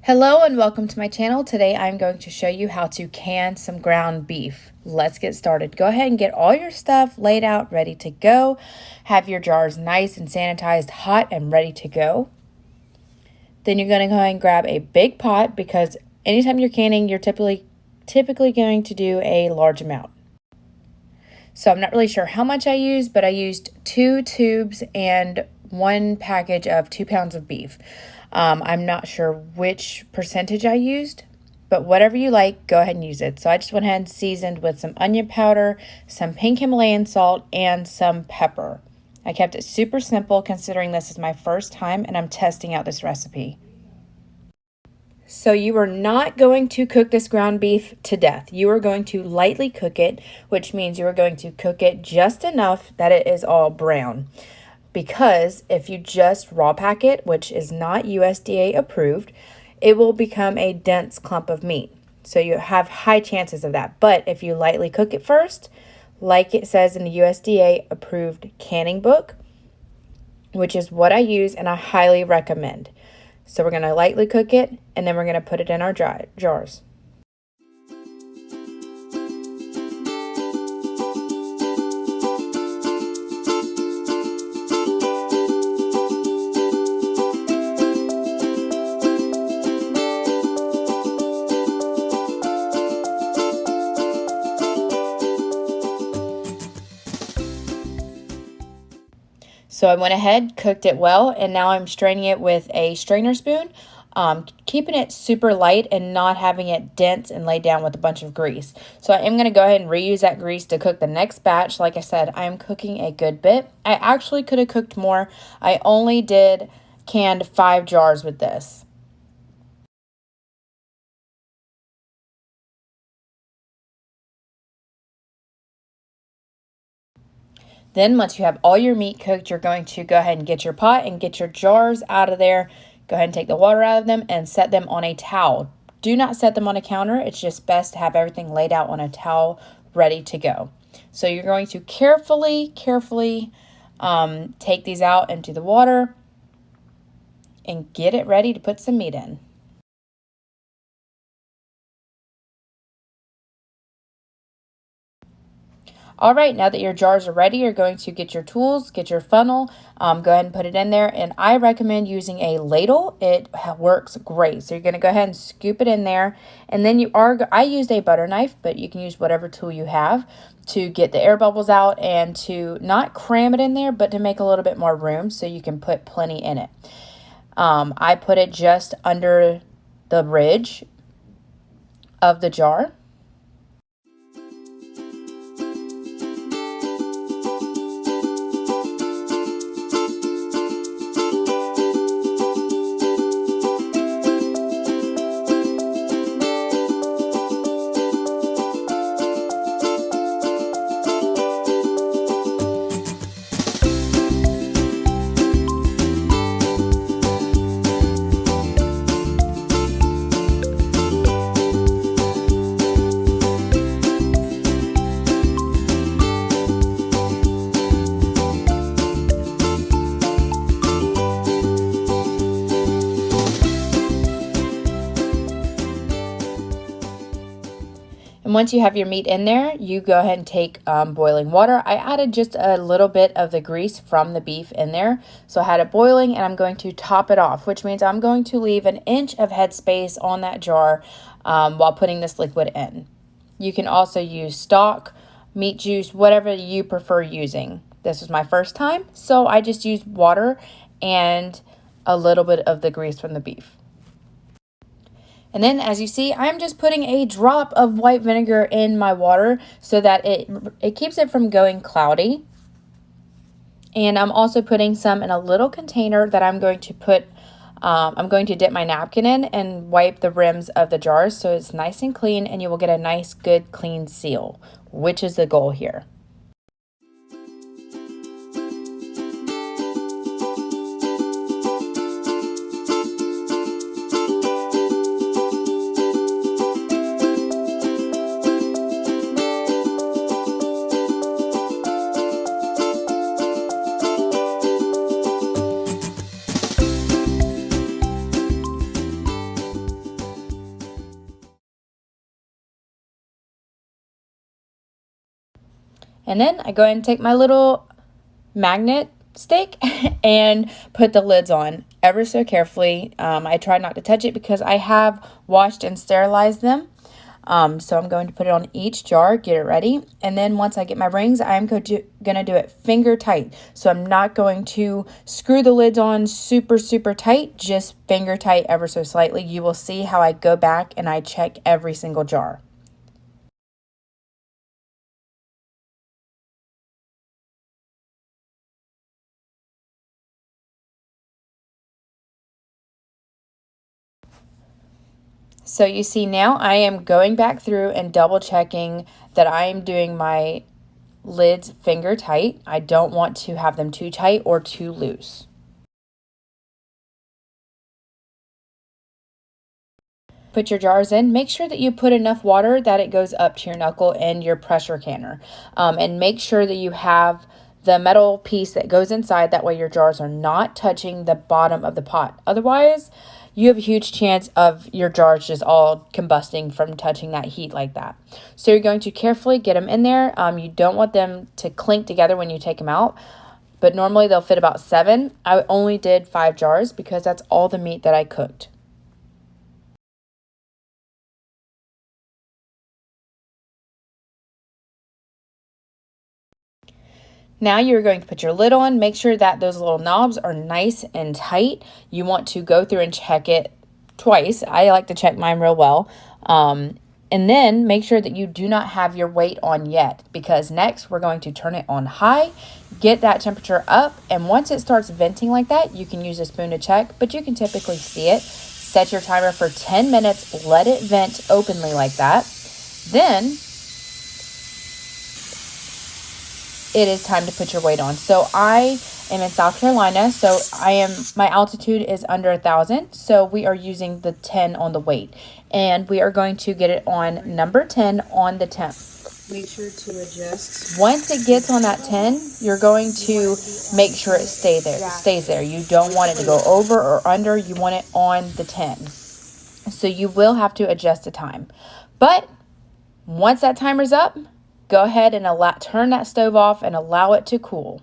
Hello and welcome to my channel. Today I'm going to show you how to can some ground beef. Let's get started. Go ahead and get all your stuff laid out, ready to go. Have your jars nice and sanitized, hot and ready to go. Then you're going to go ahead and grab a big pot because anytime you're canning, you're typically going to do a large amount. So I'm not really sure how much I used, but I used 2 tubes and 1 package of 2 pounds of beef. I'm not sure which percentage I used, but whatever you like, go ahead and use it. So I just went ahead and seasoned with some onion powder, some pink Himalayan salt, and some pepper. I kept it super simple considering this is my first time and I'm testing out this recipe. So you are not going to cook this ground beef to death. You are going to lightly cook it, which means you are going to cook it just enough that it is all brown. Because if you just raw pack it, which is not USDA approved, it will become a dense clump of meat. So you have high chances of that. But if you lightly cook it first, like it says in the USDA approved canning book, which is what I use and I highly recommend. So we're going to lightly cook it and then we're going to put it in our jars. So I went ahead, cooked it well, and now I'm straining it with a strainer spoon, keeping it super light and not having it dense and laid down with a bunch of grease. So I am going to go ahead and reuse that grease to cook the next batch. Like I said, I am cooking a good bit. I actually could have cooked more. I only canned 5 jars with this. Then once you have all your meat cooked, you're going to go ahead and get your pot and get your jars out of there. Go ahead and take the water out of them and set them on a towel. Do not set them on a counter. It's just best to have everything laid out on a towel ready to go. So you're going to carefully take these out into the water and get it ready to put some meat in. All right, now that your jars are ready, you're going to get your tools, get your funnel, go ahead and put it in there. And I recommend using a ladle. It works great. So you're going to go ahead and scoop it in there. And then I used a butter knife, but you can use whatever tool you have to get the air bubbles out and to not cram it in there, but to make a little bit more room so you can put plenty in it. I put it just under the ridge of the jar. And once you have your meat in there, you go ahead and take boiling water. I added just a little bit of the grease from the beef in there. So I had it boiling and I'm going to top it off, which means I'm going to leave an inch of headspace on that jar while putting this liquid in. You can also use stock, meat juice, whatever you prefer using. This was my first time, so I just used water and a little bit of the grease from the beef. And then as you see, I'm just putting a drop of white vinegar in my water so that it keeps it from going cloudy. And I'm also putting some in a little container that I'm going to dip my napkin in and wipe the rims of the jars so it's nice and clean and you will get a nice, good, clean seal, which is the goal here. And then I go ahead and take my little magnet stick and put the lids on ever so carefully. I try not to touch it because I have washed and sterilized them. So I'm going to put it on each jar, get it ready. And then once I get my rings, I'm going to do it finger tight. So I'm not going to screw the lids on super, super tight, just finger tight ever so slightly. You will see how I go back and I check every single jar. So you see now I am going back through and double checking that I am doing my lids finger tight. I don't want to have them too tight or too loose. Put your jars in. Make sure that you put enough water that it goes up to your knuckle in your pressure canner. And make sure that you have the metal piece that goes inside. That way your jars are not touching the bottom of the pot. Otherwise, you have a huge chance of your jars just all combusting from touching that heat like that. So you're going to carefully get them in there. You don't want them to clink together when you take them out, but normally they'll fit about 7. I only did 5 jars because that's all the meat that I cooked. Now you're going to put your lid on. Make sure that those little knobs are nice and tight. You want to go through and check it twice. I like to check mine real well. And then make sure that you do not have your weight on yet, because next we're going to turn it on high, get that temperature up, and once it starts venting like that, you can use a spoon to check, but you can typically see it. Set your timer for 10 minutes, let it vent openly like that. Then it is time to put your weight on. So I am in South Carolina, so my altitude is under 1,000, so we are using the 10 on the weight, and we are going to get it on number 10 on the temp. Make sure to adjust. Once it gets on that 10, you're going to make sure it stays there. You don't want it to go over or under. You want it on the 10. So you will have to adjust the time. But once that timer's up, go ahead and turn that stove off and allow it to cool.